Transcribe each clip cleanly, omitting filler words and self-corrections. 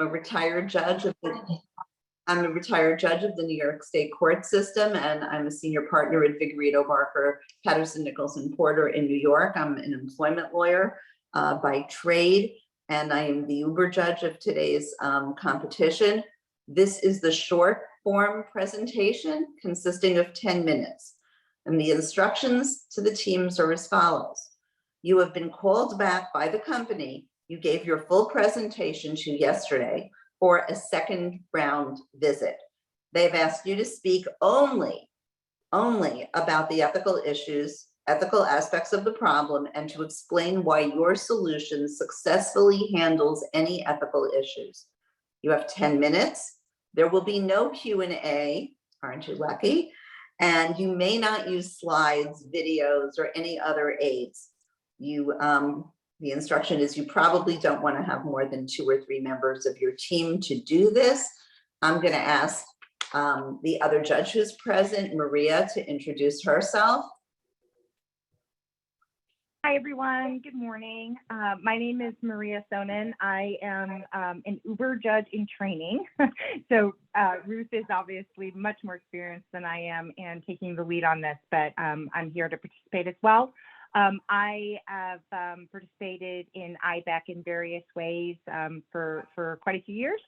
a retired judge of the I'm a retired judge of the New York State Court System, and I'm a senior partner at Vigorito, Barker, Patterson, Nicholson, Porter in New York. I'm an employment lawyer by trade, and I am the Uber judge of today's competition. This is the short form presentation consisting of 10 minutes, and the instructions to the teams are as follows. You have been called back by the company you gave your full presentation to yesterday for a second round visit. They've asked you to speak only about the ethical issues, ethical aspects of the problem, and to explain why your solution successfully handles any ethical issues. You have 10 minutes. There will be no Q&A, aren't you lucky? And you may not use slides, videos, or any other aids. The instruction is you probably don't want to have more than 2 or 3 members of your team to do this. I'm going to ask the other judge who's present, Maria, to introduce herself. Hi, everyone. Good morning. My name is Maria Sonnen. I am an Uber judge in training. So Ruth is obviously much more experienced than I am in taking the lead on this, but I'm here to participate as well. I have participated in IBEC in various ways for quite a few years.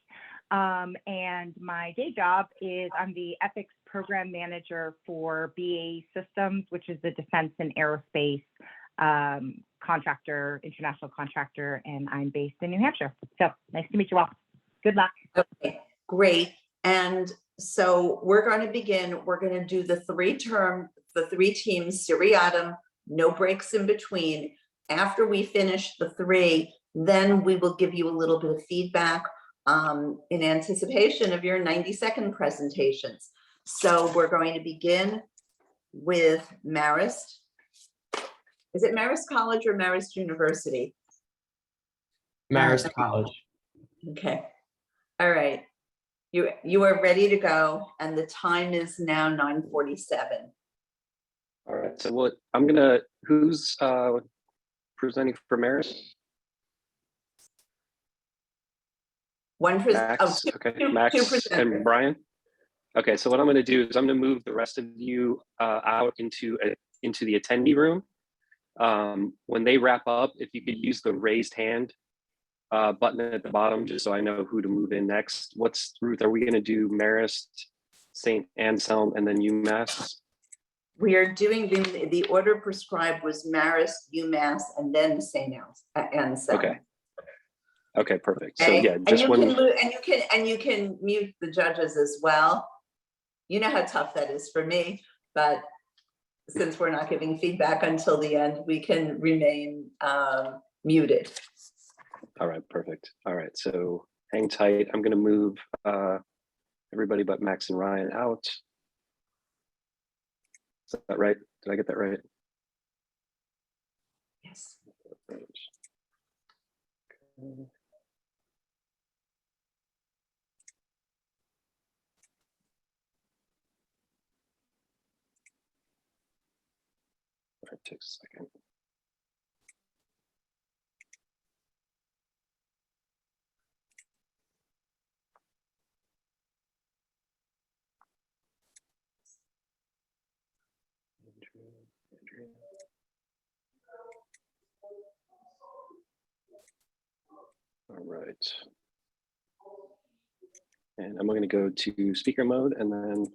And my day job is I'm the ethics program manager for BAE Systems, which is the defense and aerospace contractor, international contractor, and I'm based in New Hampshire. So nice to meet you all. Good luck. Okay, great. And so we're going to begin. We're going to do the 3 teams seriatim, no breaks in between. After we finish the 3, then we will give you a little bit of feedback in anticipation of your 90-second presentations. So we're going to begin with Marist. Is it Marist College or Marist University? Marist College. Okay. All right. You are ready to go, and the time is now 9:47. All right, so who's presenting for Marist? Max, okay, Max and Brian. Okay, so what I'm gonna do is I'm gonna move the rest of you out into the attendee room. When they wrap up, if you could use the raised hand button at the bottom, just so I know who to move in next. Ruth, are we gonna do Marist, St. Anselm, and then UMass? We are doing the order prescribed was Marist, UMass, and then St. Anselm. Okay. Okay, perfect. Okay. So yeah, just and you can mute the judges as well. You know how tough that is for me, but since we're not giving feedback until the end, we can remain muted. All right, perfect. All right, so hang tight. I'm going to move everybody but Max and Ryan out. Is that right? Did I get that right? Yes. Okay. It takes a second. Andrea. All right. And I'm going to go to speaker mode, and then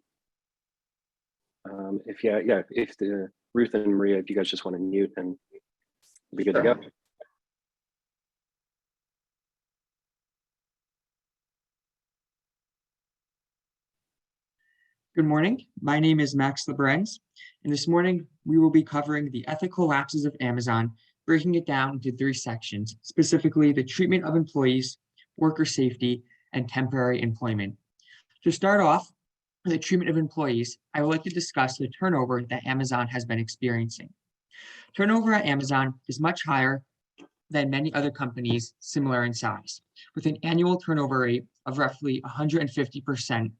if the Ruth and Maria, if you guys just want to mute, and be good to go. Good morning. My name is Max Lebrenz, and this morning we will be covering the ethical lapses of Amazon, breaking it down into 3 sections, specifically the treatment of employees, worker safety, and temporary employment. To start off, for the treatment of employees, I would like to discuss the turnover that Amazon has been experiencing. Turnover at Amazon is much higher than many other companies similar in size, with an annual turnover rate of roughly 150%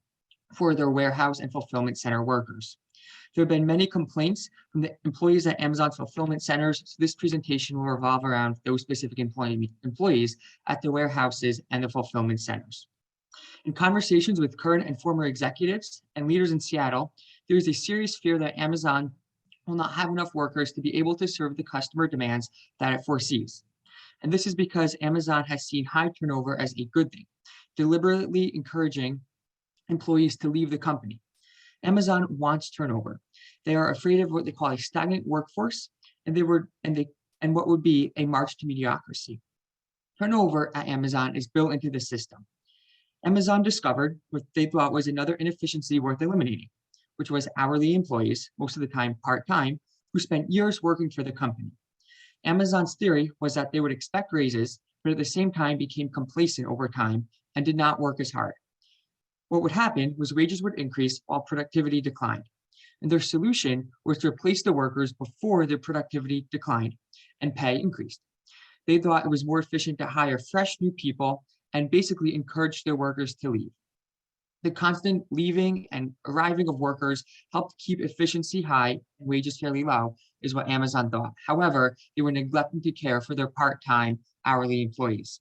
for their warehouse and fulfillment center workers. There have been many complaints from the employees at Amazon's fulfillment centers, so this presentation will revolve around those specific employees at the warehouses and the fulfillment centers. In conversations with current and former executives and leaders in Seattle, there is a serious fear that Amazon will not have enough workers to be able to serve the customer demands that it foresees. And this is because Amazon has seen high turnover as a good thing, deliberately encouraging employees to leave the company. Amazon wants turnover. They are afraid of what they call a stagnant workforce, and what would be a march to mediocrity. Turnover at Amazon is built into the system. Amazon discovered what they thought was another inefficiency worth eliminating, which was hourly employees, most of the time part-time, who spent years working for the company. Amazon's theory was that they would expect raises, but at the same time became complacent over time and did not work as hard. What would happen was wages would increase while productivity declined. And their solution was to replace the workers before their productivity declined and pay increased. They thought it was more efficient to hire fresh new people and basically encourage their workers to leave. The constant leaving and arriving of workers helped keep efficiency high and wages fairly low, is what Amazon thought. However, they were neglecting to care for their part-time hourly employees.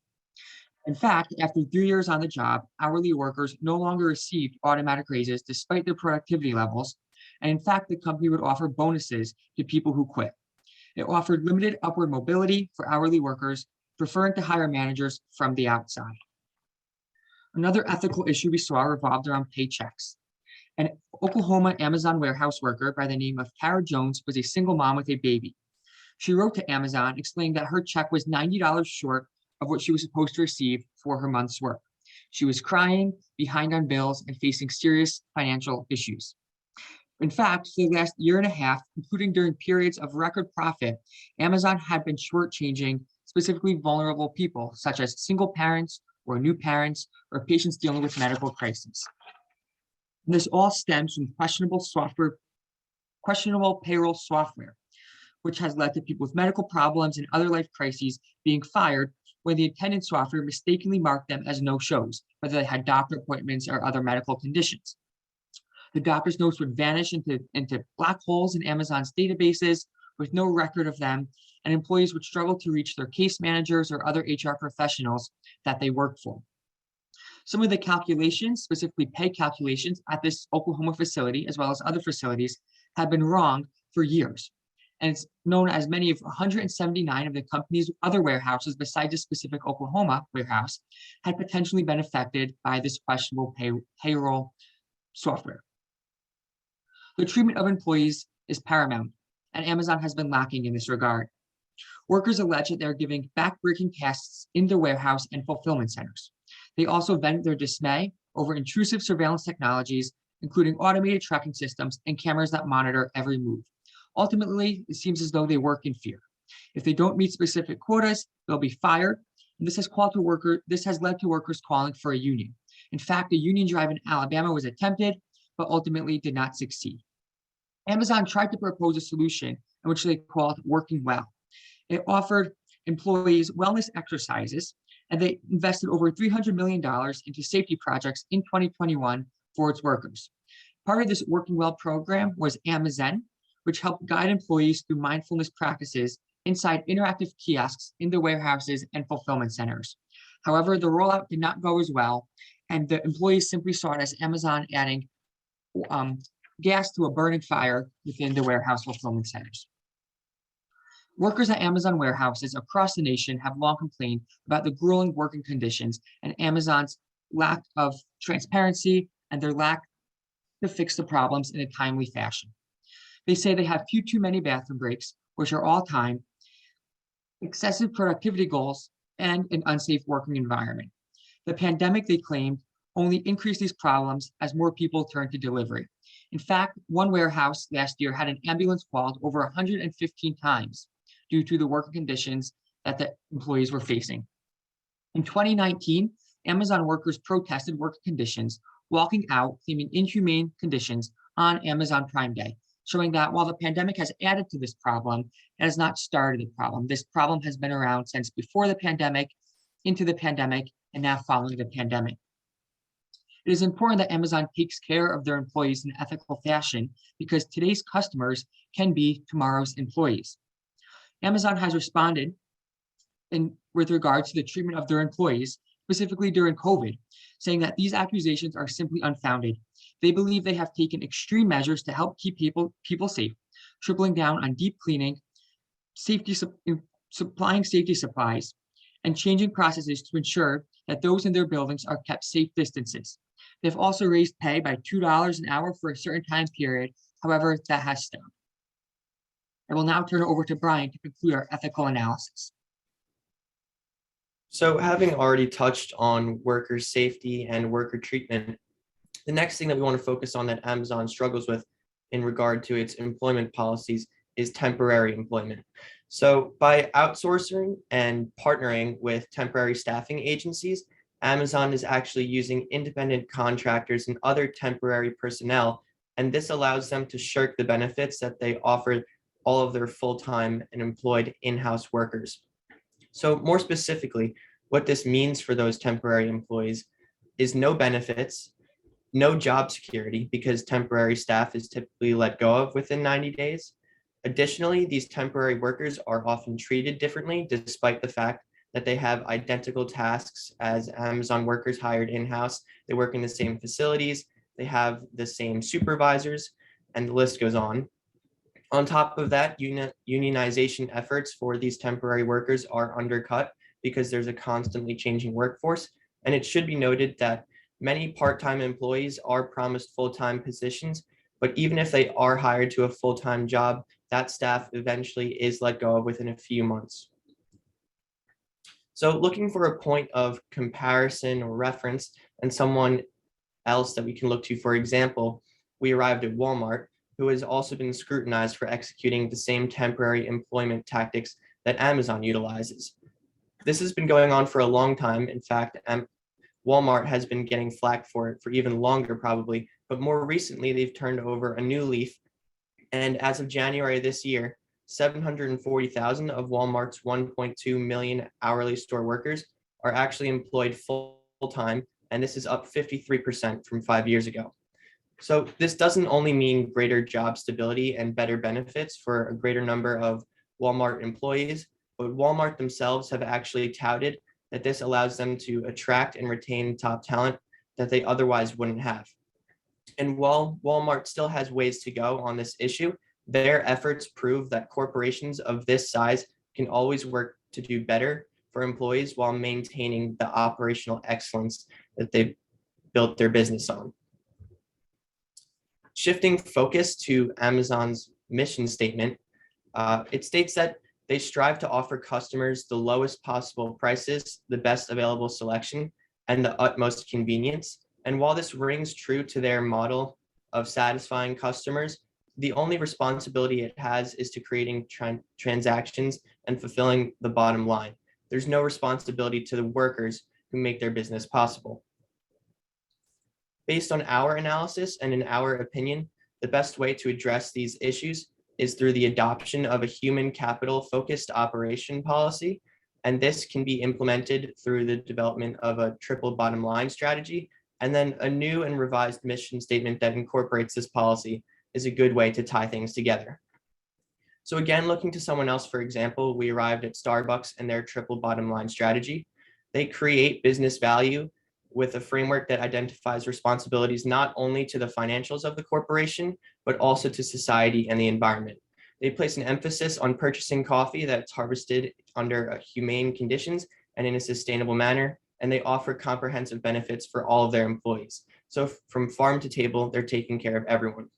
In fact, after 3 years on the job, hourly workers no longer received automatic raises despite their productivity levels. And in fact, the company would offer bonuses to people who quit. It offered limited upward mobility for hourly workers, preferring to hire managers from the outside. Another ethical issue we saw revolved around paychecks. An Oklahoma Amazon warehouse worker by the name of Tara Jones was a single mom with a baby. She wrote to Amazon explaining that her check was $90 short of what she was supposed to receive for her month's work. She was crying, behind on bills, and facing serious financial issues. In fact, for the last year and a half, including during periods of record profit, Amazon had been shortchanging specifically vulnerable people, such as single parents or new parents or patients dealing with medical crises. And this all stems from questionable payroll software, which has led to people with medical problems and other life crises being fired when the attendance software mistakenly marked them as no-shows, whether they had doctor appointments or other medical conditions. The doctor's notes would vanish into black holes in Amazon's databases with no record of them, and employees would struggle to reach their case managers or other HR professionals that they work for. Some of the calculations, specifically pay calculations at this Oklahoma facility, as well as other facilities, have been wrong for years. And it's known as many of 179 of the company's other warehouses besides a specific Oklahoma warehouse had potentially been affected by this questionable payroll software. The treatment of employees is paramount, and Amazon has been lacking in this regard. Workers allege that they're giving backbreaking tasks in the warehouse and fulfillment centers. They also vent their dismay over intrusive surveillance technologies, including automated tracking systems and cameras that monitor every move. Ultimately, it seems as though they work in fear. If they don't meet specific quotas, they'll be fired. And this has led to workers calling for a union. In fact, a union drive in Alabama was attempted, but ultimately did not succeed. Amazon tried to propose a solution in which they called working well. It offered employees wellness exercises, and they invested over $300 million into safety projects in 2021 for its workers. Part of this Working Well program was Amazon, which helped guide employees through mindfulness practices inside interactive kiosks in the warehouses and fulfillment centers. However, the rollout did not go as well, and the employees simply saw it as Amazon adding gas to a burning fire within the warehouse fulfillment centers. Workers at Amazon warehouses across the nation have long complained about the grueling working conditions and Amazon's lack of transparency and their lack to fix the problems in a timely fashion. They say they have too many bathroom breaks, which are all time, excessive productivity goals, and an unsafe working environment. The pandemic, they claimed, only increased these problems as more people turned to delivery. In fact, one warehouse last year had an ambulance called over 115 times due to the working conditions that the employees were facing. In 2019, Amazon workers protested working conditions, walking out, claiming inhumane conditions on Amazon Prime Day, showing that while the pandemic has added to this problem, it has not started the problem. This problem has been around since before the pandemic, into the pandemic, and now following the pandemic. It is important that Amazon takes care of their employees in an ethical fashion because today's customers can be tomorrow's employees. Amazon has responded with regard to the treatment of their employees, specifically during COVID, saying that these accusations are simply unfounded. They believe they have taken extreme measures to help keep people safe, tripling down on deep cleaning, supplying safety supplies, and changing processes to ensure that those in their buildings are kept safe distances. They've also raised pay by $2 an hour for a certain time period. However, that has stopped. I will now turn it over to Brian to conclude our ethical analysis. So having already touched on worker safety and worker treatment, the next thing that we want to focus on that Amazon struggles with in regard to its employment policies is temporary employment. So by outsourcing and partnering with temporary staffing agencies, Amazon is actually using independent contractors and other temporary personnel, and this allows them to shirk the benefits that they offer all of their full-time and employed in-house workers. So more specifically, what this means for those temporary employees is no benefits, no job security because temporary staff is typically let go of within 90 days. Additionally, these temporary workers are often treated differently despite the fact that they have identical tasks as Amazon workers hired in-house. They work in the same facilities, they have the same supervisors, and the list goes on. On top of that, unionization efforts for these temporary workers are undercut because there's a constantly changing workforce. And it should be noted that many part-time employees are promised full-time positions, but even if they are hired to a full-time job, that staff eventually is let go of within a few months. So looking for a point of comparison or reference and someone else that we can look to, for example, we arrived at Walmart, who has also been scrutinized for executing the same temporary employment tactics that Amazon utilizes. This has been going on for a long time. In fact, Walmart has been getting flack for it for even longer probably, but more recently they've turned over a new leaf. And as of January this year, 740,000 of Walmart's 1.2 million hourly store workers are actually employed full-time, and this is up 53% from 5 years ago. So this doesn't only mean greater job stability and better benefits for a greater number of Walmart employees, but Walmart themselves have actually touted that this allows them to attract and retain top talent that they otherwise wouldn't have. And while Walmart still has ways to go on this issue, their efforts prove that corporations of this size can always work to do better for employees while maintaining the operational excellence that they've built their business on. Shifting focus to Amazon's mission statement, it states that they strive to offer customers the lowest possible prices, the best available selection, and the utmost convenience. And while this rings true to their model of satisfying customers, the only responsibility it has is to creating transactions and fulfilling the bottom line. There's no responsibility to the workers who make their business possible. Based on our analysis and in our opinion, the best way to address these issues is through the adoption of a human capital focused operation policy. And this can be implemented through the development of a triple bottom line strategy. And then a new and revised mission statement that incorporates this policy is a good way to tie things together. So again, looking to someone else, for example, we arrived at Starbucks and their triple bottom line strategy. They create business value with a framework that identifies responsibilities not only to the financials of the corporation, but also to society and the environment. They place an emphasis on purchasing coffee that's harvested under humane conditions and in a sustainable manner, and they offer comprehensive benefits for all of their employees. So from farm to table, they're taking care of everyone.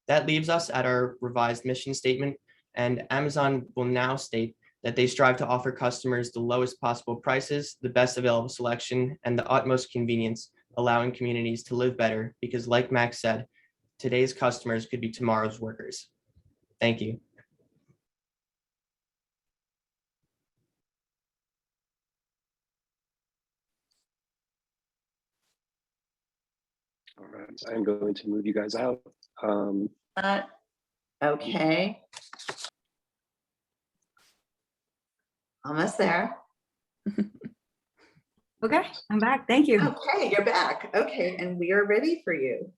That leaves us at our revised mission statement, and Amazon will now state that they strive to offer customers the lowest possible prices, the best available selection, and the utmost convenience, allowing communities to live better because, like Max said, today's customers could be tomorrow's workers. Thank you. All right, so I'm going to move you guys out. Okay. Almost there. Okay, I'm back. Thank you. Okay, you're back. Okay, and we are ready for you.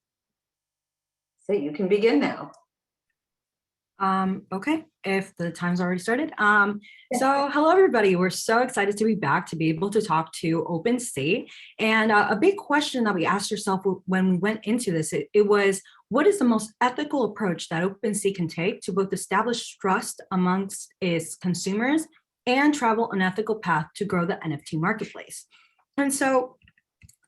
So you can begin now. Okay, if the time's already started. So hello, everybody. We're so excited to be back to be able to talk to OpenState. And a big question that we asked ourselves when we went into this, it was, what is the most ethical approach that OpenSea can take to both establish trust amongst its consumers and travel an ethical path to grow the NFT marketplace? And so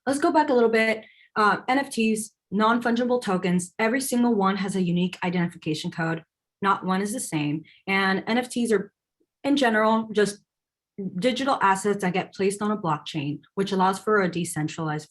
let's go back a little bit. NFTs, non-fungible tokens, every single one has a unique identification code. Not one is the same. And NFTs are, in general, just digital assets that get placed on a blockchain, which allows for decentralized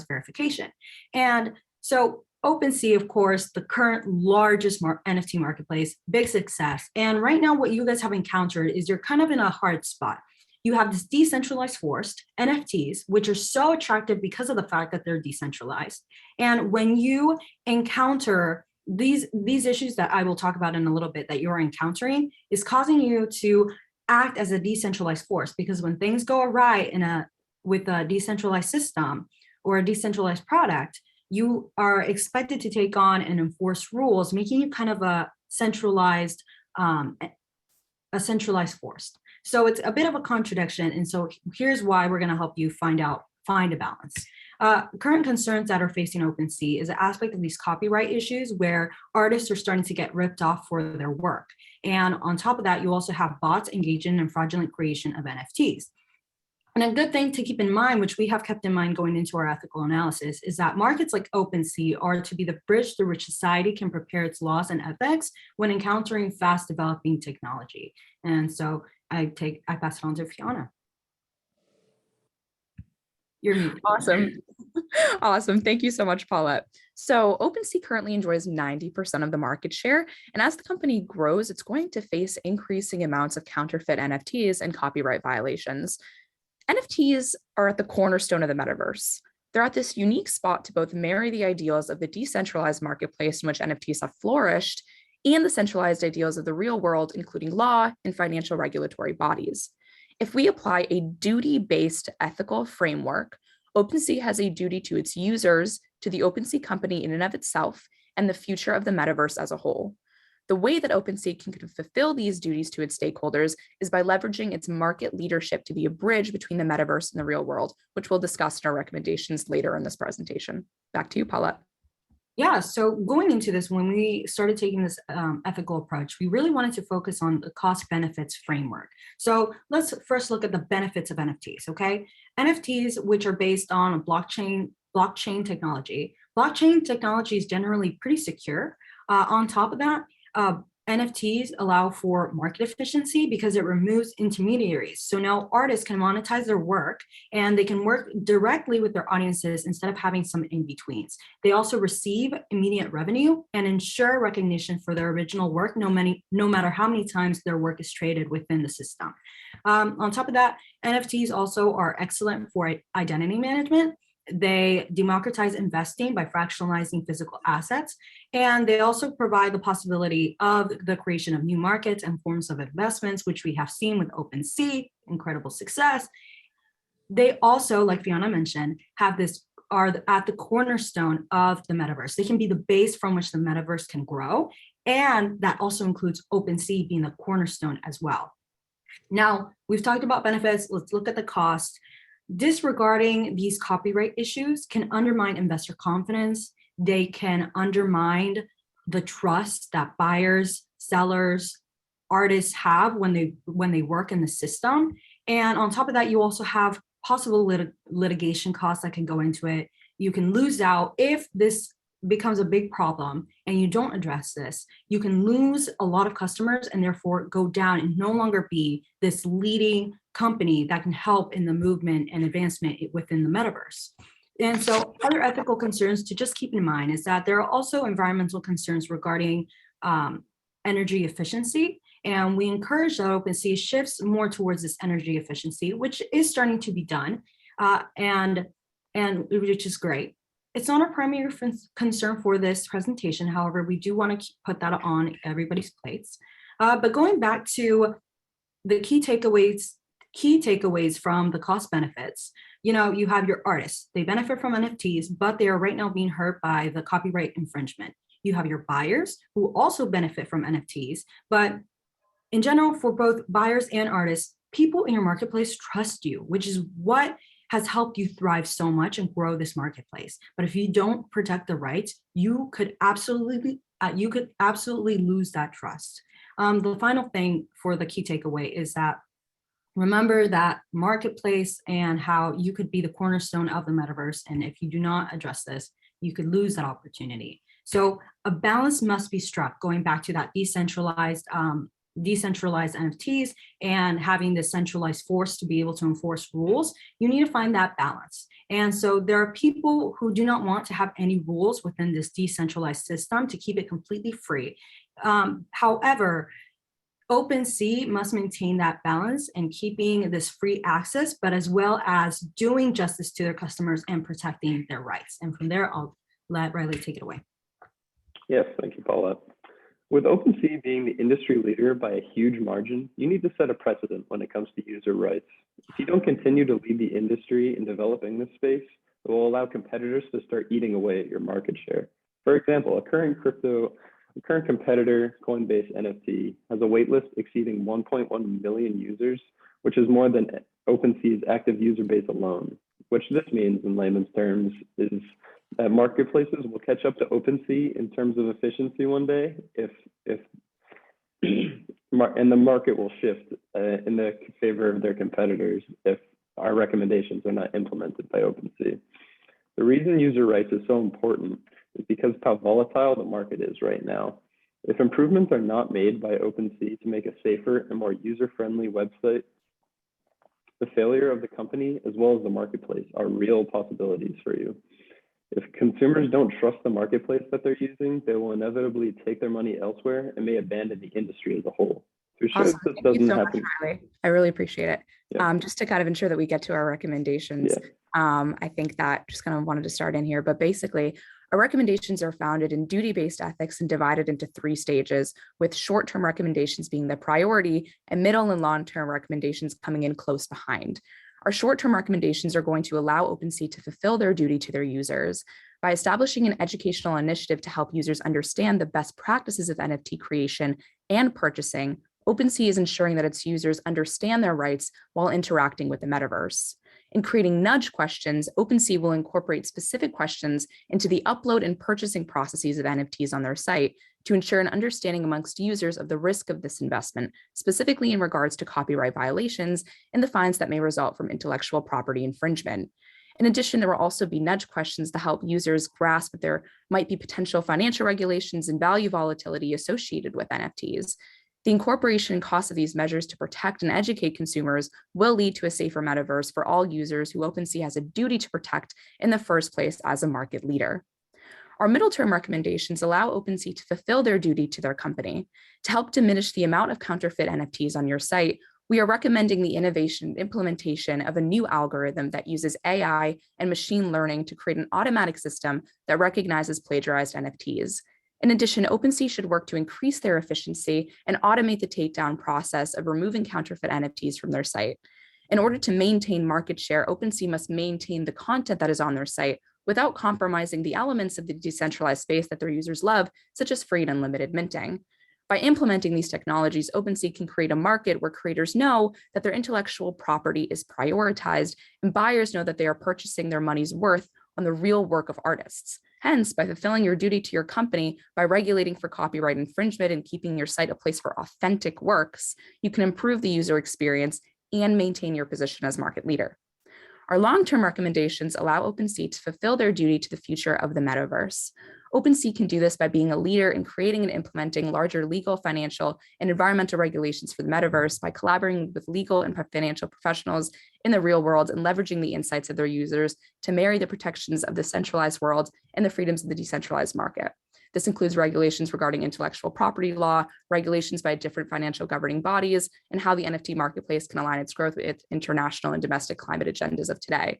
verification. And so OpenSea, of course, the current largest NFT marketplace, big success. And right now, what you guys have encountered is you're kind of in a hard spot. You have this decentralized forced NFTs, which are so attractive because of the fact that they're decentralized. And when you encounter these issues that I will talk about in a little bit that you're encountering, is causing you to act as a decentralized force, because when things go awry with a decentralized system or a decentralized product, you are expected to take on and enforce rules, making you kind of a centralized force. So it's a bit of a contradiction. And so here's why we're going to help you find a balance. Current concerns that are facing OpenSea is an aspect of these copyright issues where artists are starting to get ripped off for their work. And on top of that, you also have bots engaging in fraudulent creation of NFTs. And a good thing to keep in mind, which we have kept in mind going into our ethical analysis, is that markets like OpenSea are to be the bridge through which society can prepare its laws and ethics when encountering fast developing technology. And so I pass it on to Fiona. You're muted. Awesome. Awesome. Thank you so much, Paulette. So OpenSea currently enjoys 90% of the market share. And as the company grows, it's going to face increasing amounts of counterfeit NFTs and copyright violations. NFTs are at the cornerstone of the metaverse. They're at this unique spot to both marry the ideals of the decentralized marketplace in which NFTs have flourished and the centralized ideals of the real world, including law and financial regulatory bodies. If we apply a duty-based ethical framework, OpenSea has a duty to its users, to the OpenSea company in and of itself, and the future of the metaverse as a whole. The way that OpenSea can fulfill these duties to its stakeholders is by leveraging its market leadership to be a bridge between the metaverse and the real world, which we'll discuss in our recommendations later in this presentation. Back to you, Paulette. Yeah, so going into this, when we started taking this ethical approach, we really wanted to focus on the cost benefits framework. So let's first look at the benefits of NFTs, okay? NFTs, which are based on blockchain technology. Blockchain technology is generally pretty secure. On top of that, NFTs allow for market efficiency because it removes intermediaries. So now artists can monetize their work and they can work directly with their audiences instead of having some in-betweens. They also receive immediate revenue and ensure recognition for their original work, no matter how many times their work is traded within the system. On top of that, NFTs also are excellent for identity management. They democratize investing by fractionalizing physical assets, and they also provide the possibility of the creation of new markets and forms of investments, which we have seen with OpenSea, incredible success. They also, like Fiona mentioned, are at the cornerstone of the metaverse. They can be the base from which the metaverse can grow, and that also includes OpenSea being the cornerstone as well. Now, we've talked about benefits. Let's look at the cost. Disregarding these copyright issues can undermine investor confidence. They can undermine the trust that buyers, sellers, artists have when they work in the system. And on top of that, you also have possible litigation costs that can go into it. You can lose out if this becomes a big problem and you don't address this. You can lose a lot of customers and therefore go down and no longer be this leading company that can help in the movement and advancement within the metaverse. And so other ethical concerns to just keep in mind is that there are also environmental concerns regarding energy efficiency. And we encourage that OpenSea shifts more towards this energy efficiency, which is starting to be done, and which is great. It's not our primary concern for this presentation. However, we do want to put that on everybody's plates. But going back to the key takeaways key takeaways from the cost benefits. You have your artists, they benefit from NFTs, but they are right now being hurt by the copyright infringement. You have your buyers who also benefit from NFTs, but in general, for both buyers and artists, people in your marketplace trust you, which is what has helped you thrive so much and grow this marketplace. But if you don't protect the rights, you could absolutely lose that trust. The final thing for the key takeaway is that remember that marketplace and how you could be the cornerstone of the metaverse. And if you do not address this, you could lose that opportunity. So a balance must be struck, going back to that decentralized NFTs and having the centralized force to be able to enforce rules. You need to find that balance. And so there are people who do not want to have any rules within this decentralized system to keep it completely free. However, OpenSea must maintain that balance and keeping this free access, but as well as doing justice to their customers and protecting their rights. And from there, I'll let Riley take it away. Yes, thank you, Paula. With OpenSea being the industry leader by a huge margin, you need to set a precedent when it comes to user rights. If you don't continue to lead the industry in developing this space, it will allow competitors to start eating away at your market share. For example, a current competitor, Coinbase NFT, has a waitlist exceeding 1.1 million users, which is more than OpenSea's active user base alone. Which this means in layman's terms is that marketplaces will catch up to OpenSea in terms of efficiency one day and the market will shift in the favor of their competitors if our recommendations are not implemented by OpenSea. The reason user rights is so important is because of how volatile the market is right now. If improvements are not made by OpenSea to make a safer and more user-friendly website, the failure of the company as well as the marketplace are real possibilities for you. If consumers don't trust the marketplace that they're using, they will inevitably take their money elsewhere and may abandon the industry as a whole. To ensure Awesome. this Thank you doesn't so happen. much, Riley. I really appreciate it. Yeah. Just to kind of ensure that we get to our recommendations, I think that just kind of wanted to start in here, but basically our recommendations are founded in duty-based ethics and divided into 3 stages, with short-term recommendations being the priority and middle and long-term recommendations coming in close behind. Our short-term recommendations are going to allow OpenSea to fulfill their duty to their users by establishing an educational initiative to help users understand the best practices of NFT creation and purchasing. OpenSea is ensuring that its users understand their rights while interacting with the metaverse. In creating nudge questions, OpenSea will incorporate specific questions into the upload and purchasing processes of NFTs on their site to ensure an understanding amongst users of the risk of this investment, specifically in regards to copyright violations and the fines that may result from intellectual property infringement. In addition, there will also be nudge questions to help users grasp that there might be potential financial regulations and value volatility associated with NFTs. The incorporation and cost of these measures to protect and educate consumers will lead to a safer metaverse for all users who OpenSea has a duty to protect in the first place as a market leader. Our middle-term recommendations allow OpenSea to fulfill their duty to their company. To help diminish the amount of counterfeit NFTs on your site, we are recommending the innovation and implementation of a new algorithm that uses AI and machine learning to create an automatic system that recognizes plagiarized NFTs. In addition, OpenSea should work to increase their efficiency and automate the takedown process of removing counterfeit NFTs from their site. In order to maintain market share, OpenSea must maintain the content that is on their site without compromising the elements of the decentralized space that their users love, such as free and unlimited minting. By implementing these technologies, OpenSea can create a market where creators know that their intellectual property is prioritized and buyers know that they are purchasing their money's worth on the real work of artists. Hence, by fulfilling your duty to your company, by regulating for copyright infringement and keeping your site a place for authentic works, you can improve the user experience and maintain your position as market leader. Our long-term recommendations allow OpenSea to fulfill their duty to the future of the metaverse. OpenSea can do this by being a leader in creating and implementing larger legal, financial, and environmental regulations for the metaverse by collaborating with legal and financial professionals in the real world and leveraging the insights of their users to marry the protections of the centralized world and the freedoms of the decentralized market. This includes regulations regarding intellectual property law, regulations by different financial governing bodies, and how the NFT marketplace can align its growth with international and domestic climate agendas of today.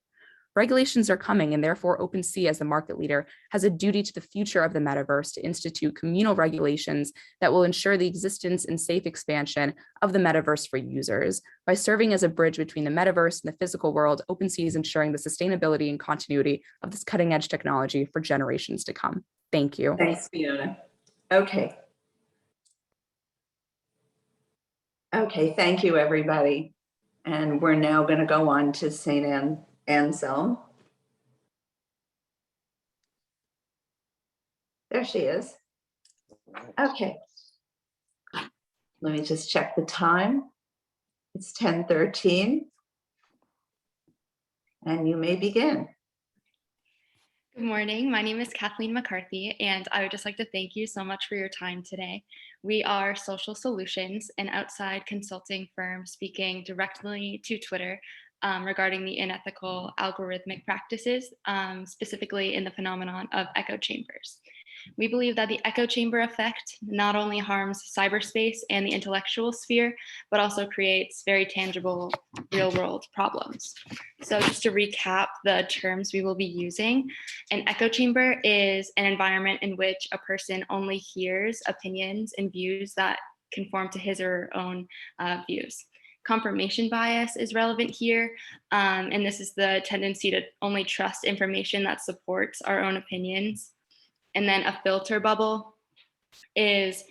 Regulations are coming, and therefore OpenSea, as the market leader, has a duty to the future of the metaverse to institute communal regulations that will ensure the existence and safe expansion of the metaverse for users. By serving as a bridge between the metaverse and the physical world, OpenSea is ensuring the sustainability and continuity of this cutting-edge technology for generations to come. Thank you. Thanks, Fiona. Okay. Okay, thank you, everybody. And we're now going to go on to St. Anselm. There she is. Okay. Let me just check the time. It's 10:13. And you may begin. Good morning. My name is Kathleen McCarthy, and I would just like to thank you so much for your time today. We are Social Solutions, an outside consulting firm speaking directly to Twitter regarding the unethical algorithmic practices, specifically in the phenomenon of echo chambers. We believe that the echo chamber effect not only harms cyberspace and the intellectual sphere, but also creates very tangible real-world problems. So just to recap the terms we will be using, an echo chamber is an environment in which a person only hears opinions and views that conform to his or her own views. Confirmation bias is relevant here, and this is the tendency to only trust information that supports our own opinions. And then a filter bubble is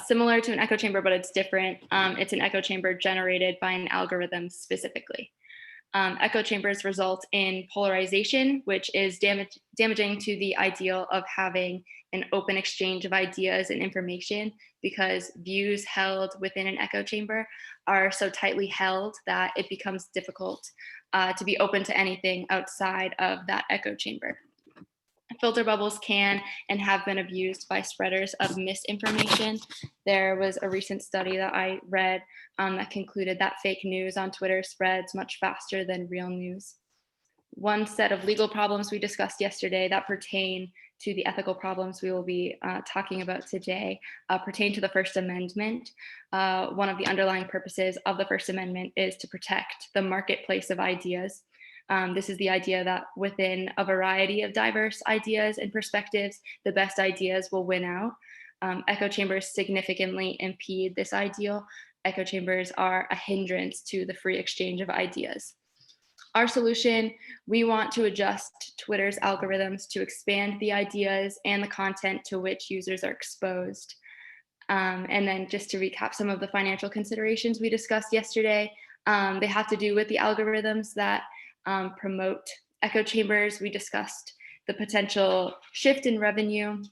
similar to an echo chamber, but it's different. It's an echo chamber generated by an algorithm specifically. Echo chambers result in polarization, which is damaging to the ideal of having an open exchange of ideas and information, because views held within an echo chamber are so tightly held that it becomes difficult to be open to anything outside of that echo chamber. Filter bubbles can and have been abused by spreaders of misinformation. There was a recent study that I read that concluded that fake news on Twitter spreads much faster than real news. One set of legal problems we discussed yesterday that pertain to the ethical problems we will be talking about today pertain to the First Amendment. One of the underlying purposes of the First Amendment is to protect the marketplace of ideas. This is the idea that within a variety of diverse ideas and perspectives, the best ideas will win out. Echo chambers significantly impede this ideal. Echo chambers are a hindrance to the free exchange of ideas. Our solution, we want to adjust Twitter's algorithms to expand the ideas and the content to which users are exposed. And then just to recap some of the financial considerations we discussed yesterday, they have to do with the algorithms that promote echo chambers. We discussed the potential shift in revenue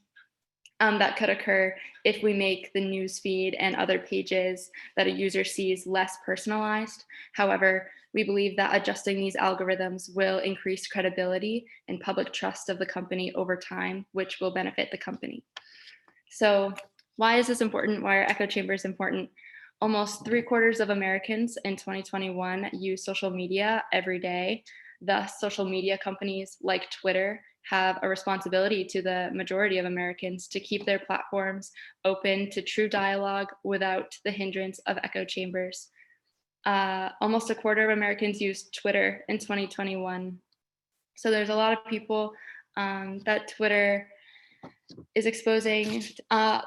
that could occur if we make the news feed and other pages that a user sees less personalized. However, we believe that adjusting these algorithms will increase credibility and public trust of the company over time, which will benefit the company. So why is this important? Why are echo chambers important? Almost 3/4 of Americans in 2021 use social media every day. Thus, social media companies like Twitter have a responsibility to the majority of Americans to keep their platforms open to true dialogue without the hindrance of echo chambers. Almost 1/4 of Americans use Twitter in 2021. So there's a lot of people that Twitter is exposing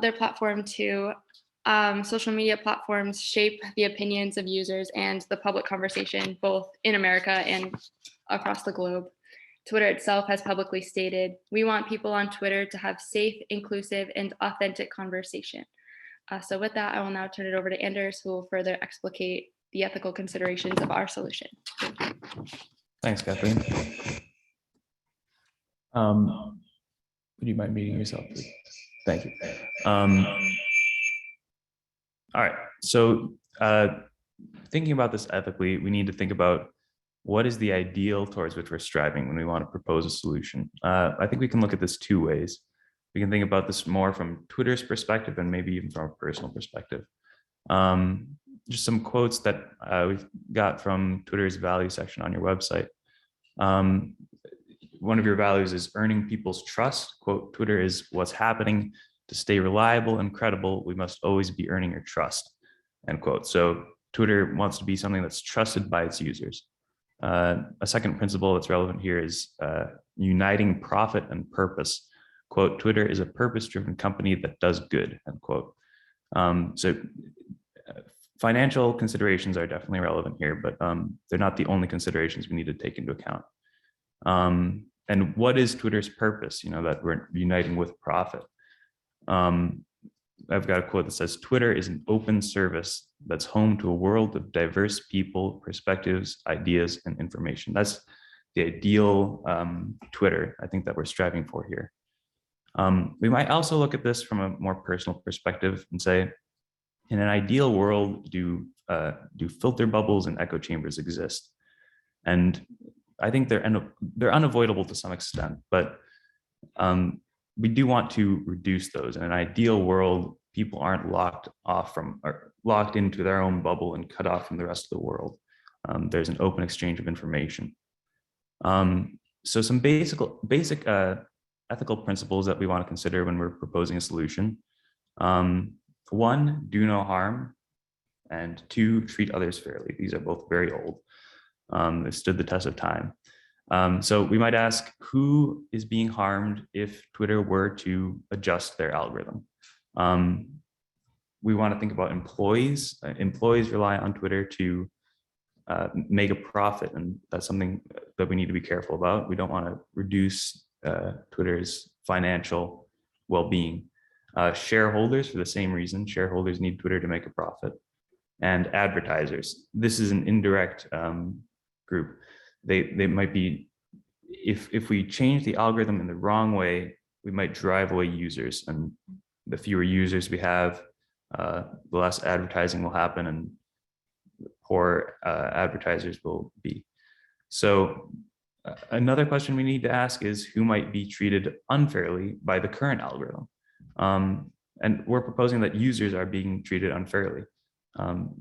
their platform to. Social media platforms shape the opinions of users and the public conversation, both in America and across the globe. Twitter itself has publicly stated, we want people on Twitter to have safe, inclusive, and authentic conversation. So with that, I will now turn it over to Anders, who will further explicate the ethical considerations of our solution. Thank you. Thanks, Kathleen. Would you mind muting yourself, please? Thank you. All right, so thinking about this ethically, we need to think about what is the ideal towards which we're striving when we want to propose a solution. I think we can look at this two ways. We can think about this more from Twitter's perspective and maybe even from a personal perspective. Just some quotes that we've got from Twitter's value section on your website. One of your values is earning people's trust. Quote, Twitter is what's happening. To stay reliable and credible, we must always be earning your trust, end quote. So Twitter wants to be something that's trusted by its users. A second principle that's relevant here is uniting profit and purpose. Quote, Twitter is a purpose-driven company that does good, end quote. Financial considerations are definitely relevant here, but they're not the only considerations we need to take into account. And what is Twitter's purpose, that we're uniting with profit? I've got a quote that says, Twitter is an open service that's home to a world of diverse people, perspectives, ideas, and information. That's the ideal Twitter, I think, that we're striving for here. We might also look at this from a more personal perspective and say, in an ideal world, do filter bubbles and echo chambers exist? And I think they're unavoidable to some extent, but we do want to reduce those. In an ideal world, people aren't locked into their own bubble and cut off from the rest of the world. There's an open exchange of information. So some basic ethical principles that we want to consider when we're proposing a solution. 1, do no harm, and 2, treat others fairly. These are both very old. They've stood the test of time. So we might ask, who is being harmed if Twitter were to adjust their algorithm? We want to think about employees. Employees rely on Twitter to make a profit, and that's something that we need to be careful about. We don't want to reduce Twitter's financial well-being. Shareholders, for the same reason, shareholders need Twitter to make a profit. And advertisers. This is an indirect group. They might be, if we change the algorithm in the wrong way, we might drive away users, and the fewer users we have, the less advertising will happen, and poor advertisers will be. So another question we need to ask is, who might be treated unfairly by the current algorithm? And we're proposing that users are being treated unfairly.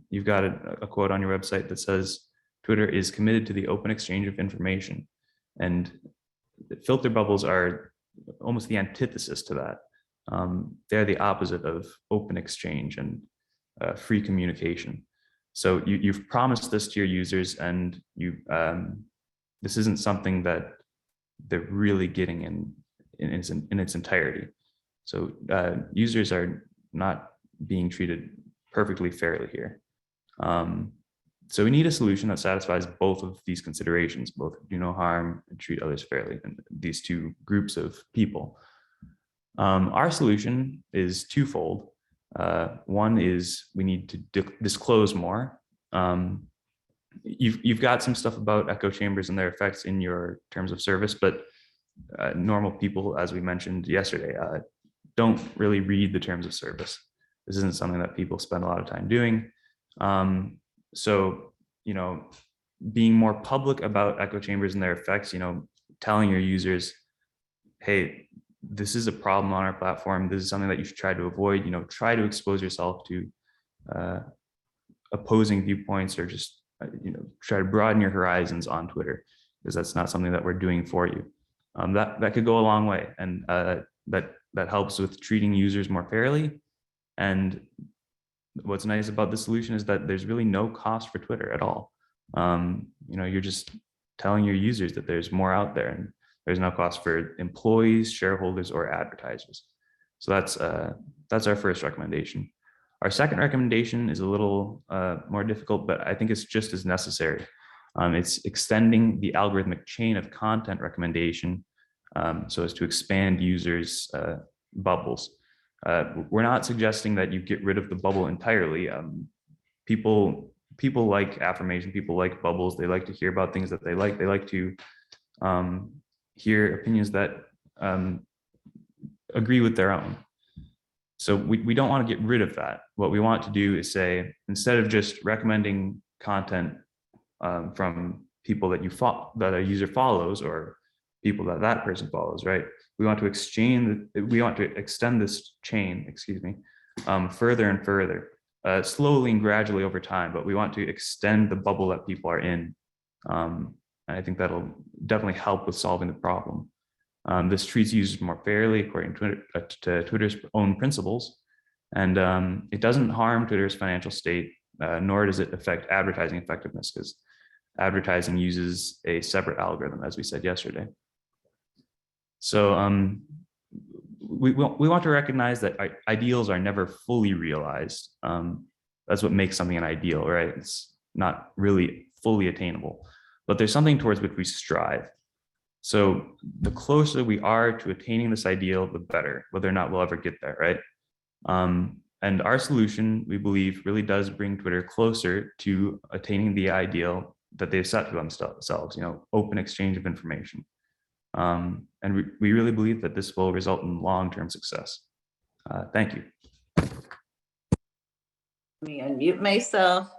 You've got a quote on your website that says, Twitter is committed to the open exchange of information. And filter bubbles are almost the antithesis to that. They're the opposite of open exchange and free communication. So you've promised this to your users, and this isn't something that they're really getting in its entirety. So users are not being treated perfectly fairly here. So we need a solution that satisfies both of these considerations, both do no harm and treat others fairly, and these two groups of people. Our solution is twofold. One is we need to disclose more. You've got some stuff about echo chambers and their effects in your terms of service, but normal people, as we mentioned yesterday, don't really read the terms of service. This isn't something that people spend a lot of time doing. So, being more public about echo chambers and their effects, telling your users, hey, this is a problem on our platform. This is something that you should try to avoid. Try to expose yourself to opposing viewpoints, or just, try to broaden your horizons on Twitter, because that's not something that we're doing for you. That could go a long way, and that helps with treating users more fairly. And what's nice about this solution is that there's really no cost for Twitter at all. You're just telling your users that there's more out there, and there's no cost for employees, shareholders, or advertisers. So that's our first recommendation. Our second recommendation is a little more difficult, but I think it's just as necessary. It's extending the algorithmic chain of content recommendation so as to expand users' bubbles. We're not suggesting that you get rid of the bubble entirely. People like affirmation, people like bubbles. They like to hear about things that they like. They like to hear opinions that agree with their own. So we don't want to get rid of that. What we want to do is say, instead of just recommending content from people that that a user follows, or people that person follows, right? We want to extend this chain, further and further, slowly and gradually over time, but we want to extend the bubble that people are in. And I think that'll definitely help with solving the problem. This treats users more fairly according to Twitter's own principles, and it doesn't harm Twitter's financial state, nor does it affect advertising effectiveness, because advertising uses a separate algorithm, as we said yesterday. So we want to recognize that ideals are never fully realized. That's what makes something an ideal, right? It's not really fully attainable, but there's something towards which we strive. So the closer we are to attaining this ideal, the better, whether or not we'll ever get there, right? And our solution, we believe, really does bring Twitter closer to attaining the ideal that they've set for themselves, open exchange of information. And we really believe that this will result in long-term success. Thank you. Let me unmute myself.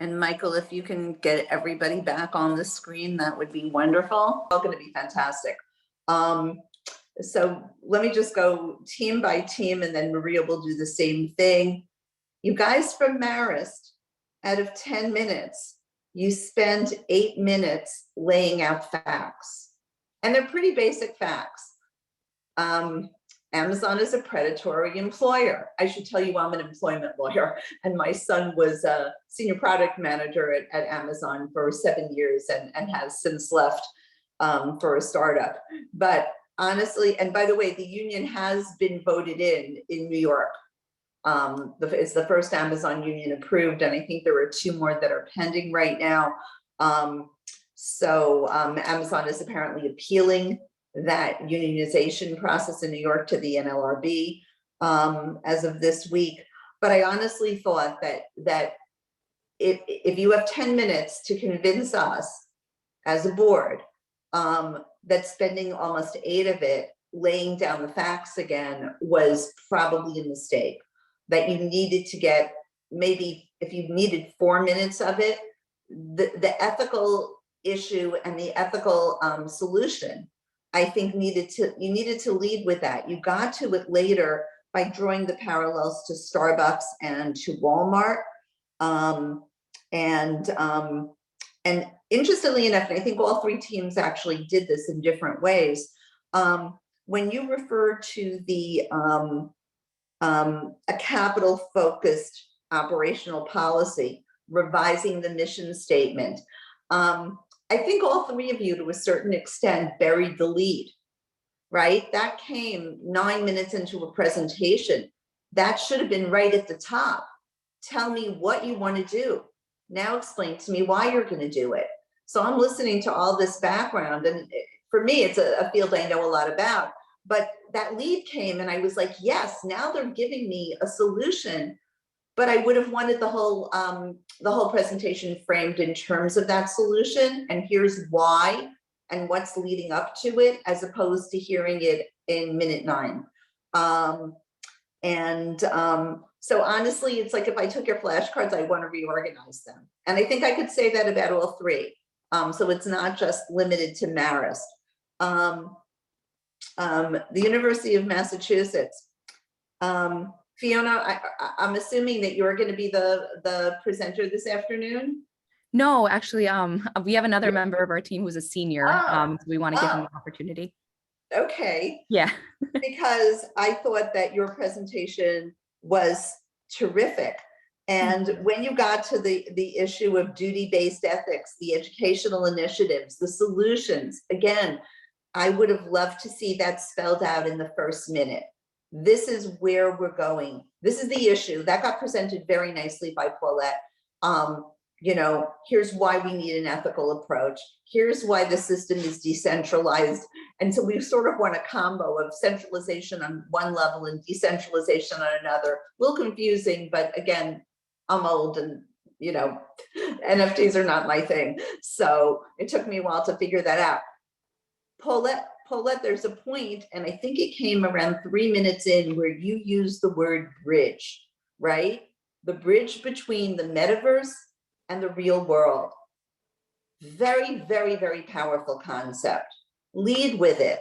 And Michael, if you can get everybody back on the screen, that would be wonderful. It's going to be fantastic. So let me just go team by team, and then Maria will do the same thing. You guys from Marist, out of 10 minutes, you spend 8 minutes laying out facts. And they're pretty basic facts. Amazon is a predatory employer. I should tell you I'm an employment lawyer, and my son was a senior product manager at Amazon for 7 years and has since left for a startup. But honestly, and by the way, the union has been voted in New York. It's the first Amazon union approved, and I think there are 2 more that are pending right now. Amazon is apparently appealing that unionization process in New York to the NLRB as of this week. But I honestly thought that if you have 10 minutes to convince us as a board that spending almost 8 of it laying down the facts again was probably a mistake, that you needed to get, maybe if you needed 4 minutes of it, the ethical issue and the ethical solution, I think you needed to lead with that. You got to it later by drawing the parallels to Starbucks and to Walmart. And interestingly enough, and I think all 3 teams actually did this in different ways. When you refer to the a capital focused operational policy, revising the mission statement, I think all 3 of you, to a certain extent, buried the lead, right? That came 9 minutes into a presentation. That should have been right at the top. Tell me what you want to do. Now explain to me why you're going to do it. So I'm listening to all this background, and for me, it's a field I know a lot about. But that lead came, and I was like, yes, now they're giving me a solution. But I would have wanted the whole presentation framed in terms of that solution, and here's why and what's leading up to it, as opposed to hearing it in minute 9. So honestly, it's like, if I took your flashcards, I want to reorganize them. And I think I could say that about all 3. So it's not just limited to Marist. The University of Massachusetts. Fiona, I'm assuming that you're going to be the presenter this afternoon? No, actually, we have another member of our team who's a senior. So we want to give him the opportunity. Okay. Yeah. Because I thought that your presentation was terrific. And when you got to the issue of duty-based ethics, the educational initiatives, the solutions, again, I would have loved to see that spelled out in the first minute. This is where we're going. This is the issue that got presented very nicely by Paulette. Here's why we need an ethical approach. Here's why the system is decentralized. And so we sort of want a combo of centralization on one level and decentralization on another. A little confusing, but again, I'm old and, NFTs are not my thing. So it took me a while to figure that out. Paulette, there's a point, and I think it came around 3 minutes in, where you used the word bridge, right? The bridge between the metaverse and the real world. Very, very, very powerful concept. Lead with it.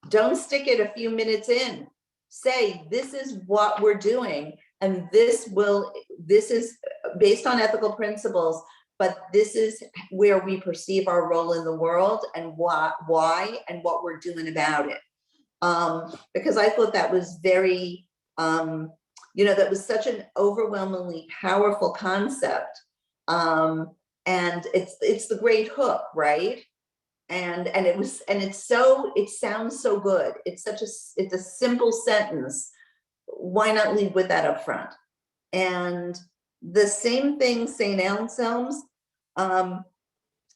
Don't stick it a few minutes in. Say, this is what we're doing, and this is based on ethical principles, but this is where we perceive our role in the world, and why and what we're doing about it. Because I thought that was very, that was such an overwhelmingly powerful concept. And it's the great hook, right? And it sounds so good. It's a simple sentence. Why not lead with that up front? And the same thing, St. Anselm's,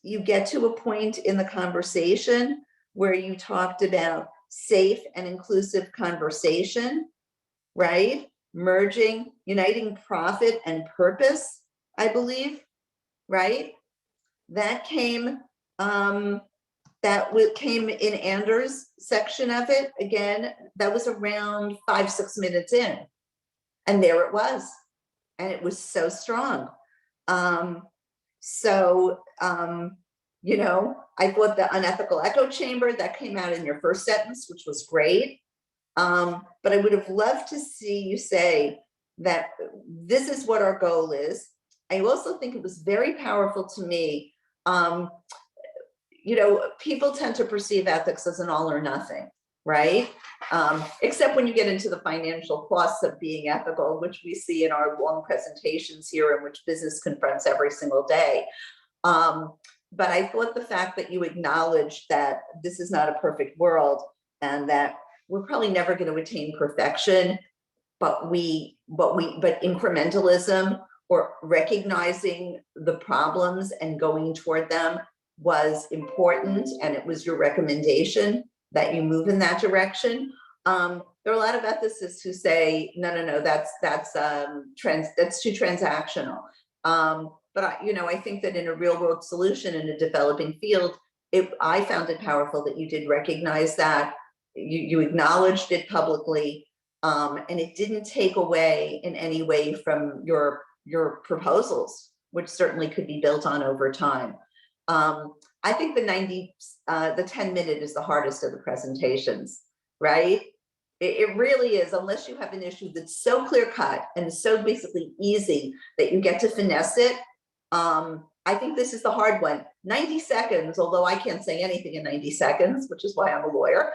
you get to a point in the conversation where you talked about safe and inclusive conversation, right? Merging, uniting profit and purpose, I believe, right? That came, came in Anders' section of it. Again, that was around 5-6 minutes in. And there it was. And it was so strong. You know, I thought the unethical echo chamber that came out in your first sentence, which was great. But I would have loved to see you say that this is what our goal is. I also think it was very powerful to me. You know, people tend to perceive ethics as an all or nothing, right? Except when you get into the financial costs of being ethical, which we see in our long presentations here, in which business confronts every single day. But I thought the fact that you acknowledged that this is not a perfect world and that we're probably never going to attain perfection, but incrementalism or recognizing the problems and going toward them was important, and it was your recommendation that you move in that direction. There are a lot of ethicists who say, no, that's too transactional. But I think that in a real world solution in a developing field, I found it powerful that you did recognize that, you acknowledged it publicly, and it didn't take away in any way from your proposals, which certainly could be built on over time. I think the 10-minute is the hardest of the presentations, right? It really is, unless you have an issue that's so clear cut and so basically easy that you get to finesse it. I think this is the hard one. 90 seconds, although I can't say anything in 90 seconds, which is why I'm a lawyer.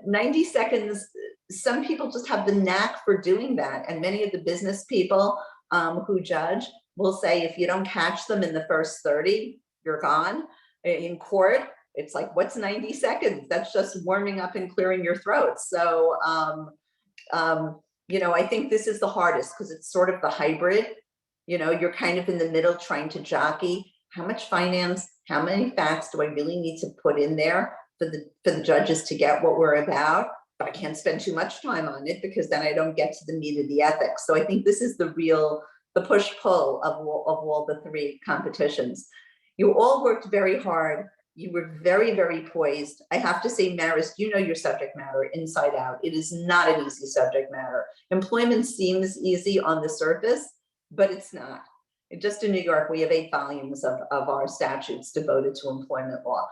90 seconds, some people just have the knack for doing that. And many of the business people who judge will say, if you don't catch them in the first 30, you're gone. In court, it's like, what's 90 seconds? That's just warming up and clearing your throat. So, I think this is the hardest because it's sort of the hybrid. You're kind of in the middle trying to jockey. How much finance, how many facts do I really need to put in there for the judges to get what we're about? But I can't spend too much time on it because then I don't get to the meat of the ethics. So I think this is the push-pull of all the three competitions. You all worked very hard. You were very, very poised. I have to say, Maris, you know your subject matter inside out. It is not an easy subject matter. Employment seems easy on the surface, but it's not. Just in New York, we have 8 volumes of our statutes devoted to employment law.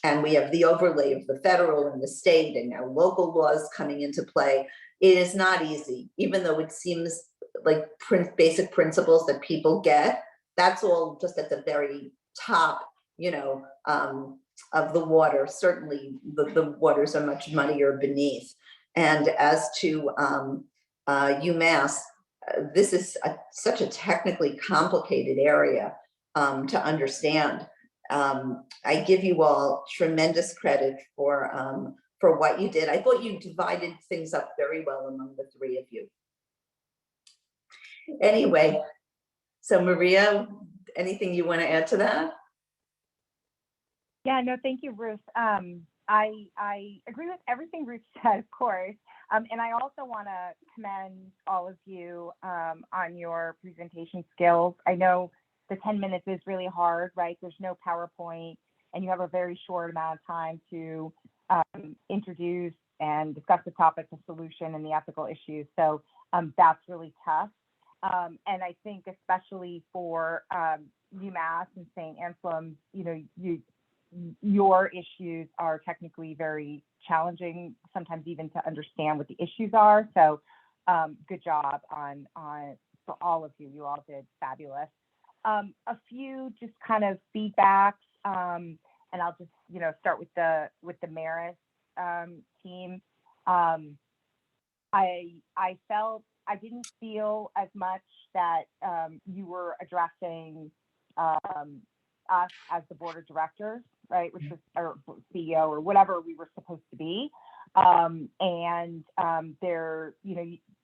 And we have the overlay of the federal and the state and now local laws coming into play. It is not easy, even though it seems like basic principles that people get. That's all just at the very top, of the water. Certainly the waters are much muddier beneath. And as to UMass, this is such a technically complicated area to understand. I give you all tremendous credit for what you did. I thought you divided things up very well among the three of you. Anyway, so Maria, anything you want to add to that? Yeah, no, thank you, Ruth. I agree with everything Ruth said, of course. And I also want to commend all of you on your presentation skills. I know the 10 minutes is really hard, right? There's no PowerPoint, and you have a very short amount of time to introduce and discuss the topic, the solution, and the ethical issues. So that's really tough. And I think especially for UMass and St. Anselm, your issues are technically very challenging, sometimes even to understand what the issues are. So good job on for all of you. You all did fabulous. A few just kind of feedbacks, and I'll just start with the Maris team. I felt I didn't feel as much that you were addressing us as the board of directors, right, which was our CEO or whatever we were supposed to be. There,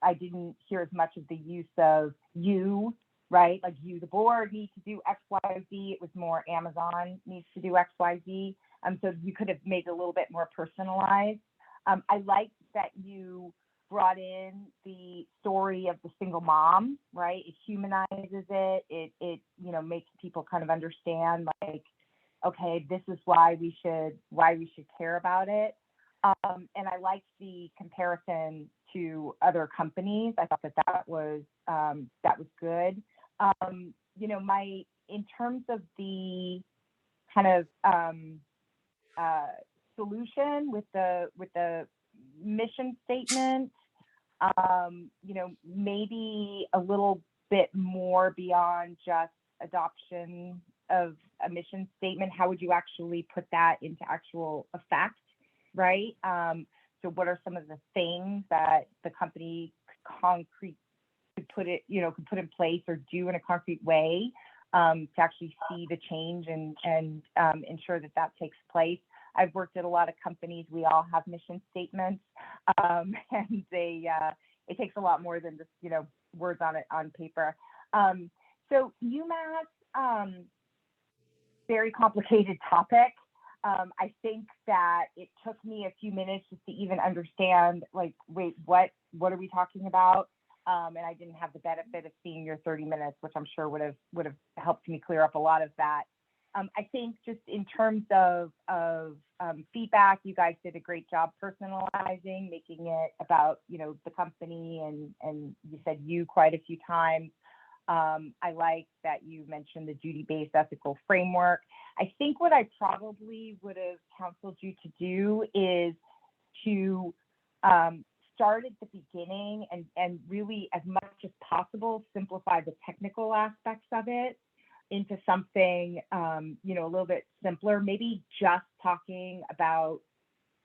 I didn't hear as much of the use of you, right? Like you, the board, need to do X, Y, Z. It was more Amazon needs to do X, Y, Z. So you could have made it a little bit more personalized. I liked that you brought in the story of the single mom, right? It humanizes it. It makes people kind of understand, like, okay, this is why we should care about it. And I liked the comparison to other companies. I thought that was good. In terms of the kind of solution with the mission statement, maybe a little bit more beyond just adoption of a mission statement. How would you actually put that into actual effect, right? So what are some of the things that the company could put in place or do in a concrete way to actually see the change and ensure that takes place? I've worked at a lot of companies. We all have mission statements, and it takes a lot more than just words on paper. So UMass, very complicated topic. I think that it took me a few minutes just to even understand, like, wait, what are we talking about? And I didn't have the benefit of seeing your 30 minutes, which I'm sure would have helped me clear up a lot of that. I think just in terms of feedback, you guys did a great job personalizing, making it about the company, and you said you quite a few times. I like that you mentioned the duty-based ethical framework. I think what I probably would have counseled you to do is to start at the beginning and really, as much as possible, simplify the technical aspects of it into something, a little bit simpler, maybe just talking about,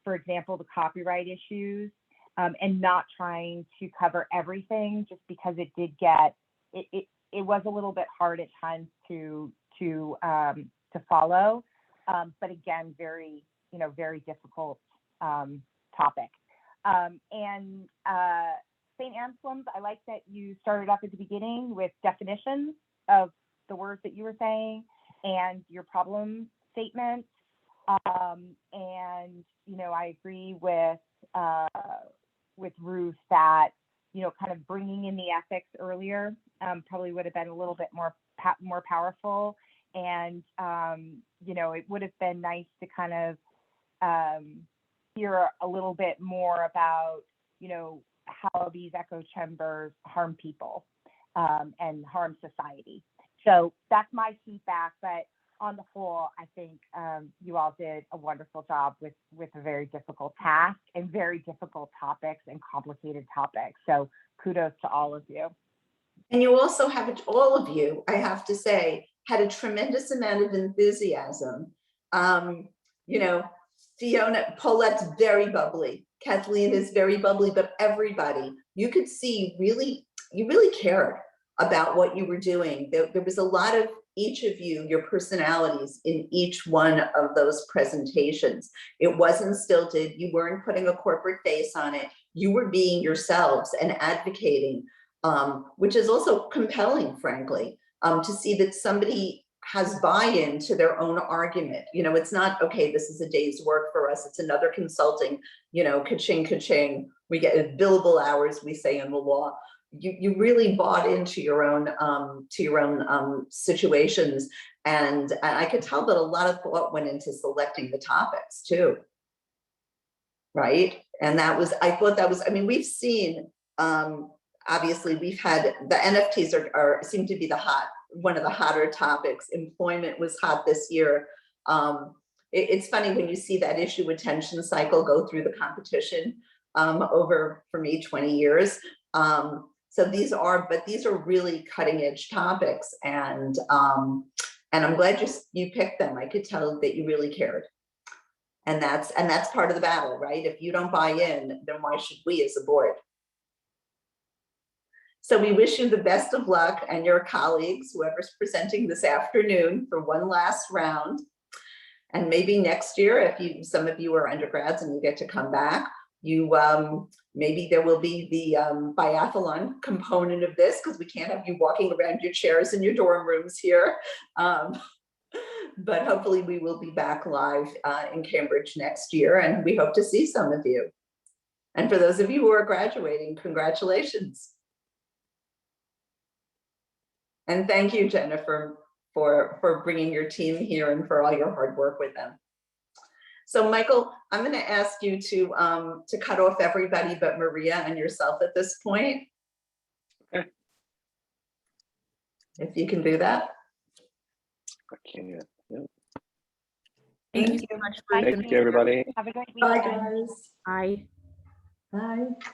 for example, the copyright issues, and not trying to cover everything, just because it did get, it was a little bit hard at times to follow. But again, very difficult topic. St. Anselm's, I like that you started off at the beginning with definitions of the words that you were saying and your problem statement. I agree with Ruth that, kind of bringing in the ethics earlier probably would have been a little bit more powerful. And, it would have been nice to kind of hear a little bit more about, how these echo chambers harm people and harm society. So that's my feedback. But on the whole, I think you all did a wonderful job with a very difficult task and very difficult topics and complicated topics. So kudos to all of you. And you also have, all of you, I have to say, had a tremendous amount of enthusiasm. Fiona, Paulette's very bubbly. Kathleen is very bubbly, but everybody, you could see you really cared about what you were doing. There was a lot of each of you, your personalities in each one of those presentations. It wasn't stilted. You weren't putting a corporate face on it. You were being yourselves and advocating, which is also compelling, frankly, to see that somebody has buy-in to their own argument. It's not, okay, this is a day's work for us. It's another consulting, ka-ching, ka-ching. We get billable hours, we say in the law. You really bought into your own situations. And I could tell that a lot of thought went into selecting the topics too. Right. And I thought that was, we've seen, obviously we've had, the NFTs seem to be one of the hotter topics. Employment was hot this year. It's funny when you see that issue attention cycle go through the competition over, for me, 20 years. So these are really cutting edge topics, and I'm glad you picked them. I could tell that you really cared, and that's part of the battle, right? If you don't buy in, then why should we as a board? So we wish you the best of luck and your colleagues, whoever's presenting this afternoon, for one last round. And maybe next year, if some of you are undergrads and you get to come back, maybe there will be the biathlon component of this, because we can't have you walking around your chairs in your dorm rooms here. But hopefully we will be back live in Cambridge next year, and we hope to see some of you. And for those of you who are graduating, congratulations. And thank you, Jennifer, for bringing your team here and for all your hard work with them. So Michael, I'm going to ask you to cut off everybody but Maria and yourself at this point. Okay. If you can do that. I can't. Yeah. Thank you so much. Bye, Ruth, and Thank you, everybody. Have a great Bye, weekend. guys. Bye. Bye.